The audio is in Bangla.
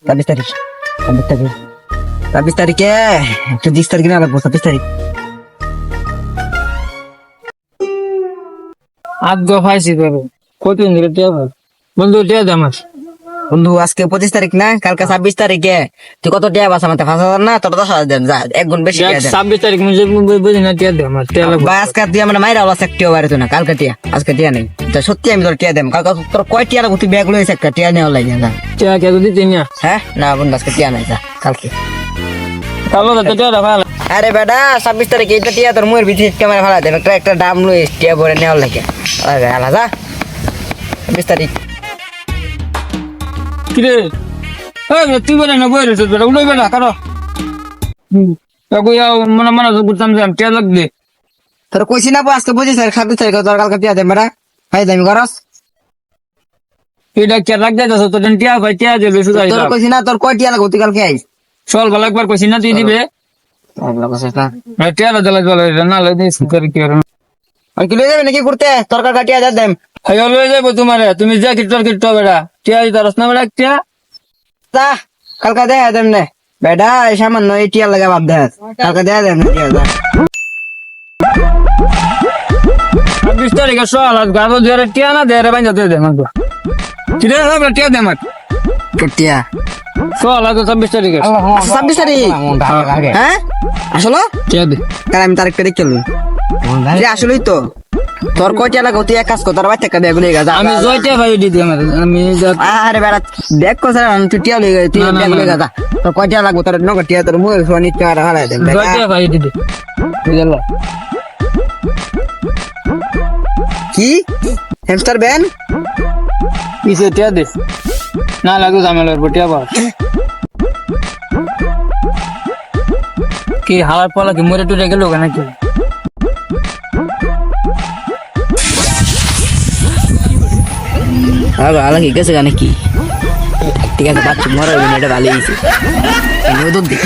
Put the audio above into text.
26 তারিখ 26 তারিখে একটু 20 তারিখে না লাগবো 26 তারিখ আগ্রহ পাইছি করে কতদিন ধরে টিয়া ভাই বন্ধু টিয়া দে আমার বন্ধু আজকে 25 তারিখ না কালকে 26 তারিখে তুই কত টিয়া বাস আমার 5,000 না তোর 10,000 দেন যা এক গুণ বেশি টিয়া দেন 26 তারিখ মুঝে বুঝি না টিয়া দে আমার টিয়া লাগবে ভাই আজকে তুই আমার মাইরা আলাস একটিও বাইরে তো না কালকে টিয়া আজকে টিয়া নেই তা সত্যি আমি তোর টিয়া দেম কালকে তোর কয় টিয়া লাগবে তুই ব্যাগ লইছ একটা টিয়া নেওয়া লাগে না টিয়া কে দিতে না হ্যাঁ না বন্ধু আজকে টিয়া নাই যা কালকে তাহলে তো টিয়া রাখা আরে বেটা 26 তারিখে এটা টিয়া তোর মুয়ের ভিতরে ক্যামেরা ফালা দেন একটা দাম লই টিয়া ভরে নেওয়ার লাগে আরে আলা যা 26 তারিখ কিরে এই তুই বলে না বইরে তো বেটা উড়াইবে না কারো কইয়া মনে মনে বুঝতাম যে টিয়া লাগবে তোর কইছি না আজকে 25 তারিখ 26 তারিখ তোর কালকে টিয়া দেন বেটা ভাই দামি করস এটা কে রাখ যাইতাছ তো টিয়া ভাই টিয়া দেবে শুধু তোর কইছি না তোর কয় টিয়া লাগবে তুই কালকে আইস চল ভালো একবার কইছি না তুই দিবে টিয়া দিলে চলে না লাগে করে কি আর কি লই যাবে নাকি ঘুরতে তোর কালকে টিয়া যা দেম হাই লয়ে যাবো তোমারে তুমি যা কিটর কিটর বেটা টিয়া দিতারস না বেটা টিয়া যা কালকে দেয়া দেম নে বেটা এই সামান্য এই টিয়া লাগা বাপ দে কালকে দেয়া দেম না টিয়া যা 26 তারিখে সকাল গাড়ো দিয়ে টিয়া না দেরে বাইন্দা দে দে আমাকে কিরে বেটা টিয়া দে আমার টিয়া সকাল 26 তারিখে 26 তারিখ হ্যাঁ আসলে টিয়া দে কাল আমি তারিখ তারিখ চলুন আসলেই তো তোর কয় টিয়া লাগবে তুই এক কাজ কর তোর বাচ্চা একটা ব্যাগ লই গা যা আমি জয়টা ভাই দিদি আমার আমি আরে বেটা দেখ কো স্যার তুই টিয়া লই গা তুই ব্যাগ লই গা যা তোর কয় টিয়া লাগবে তোর নগদ টিয়া তোর মুয়ে সোনি টিয়া হারাই দেন জয়টা ভাই দিদি বুঝল কি হ্যামস্টার ব্যান পিছে টিয়া দে না লাগু জামেলার বটিয়া বা কি হাওয়ার পলা কি মরে টুরে গেল নাকি আরে আলাদা গেছে গানে কি ঠিক আছে বাচ্চা মরা এটা ভালোই হইছে দুধ দি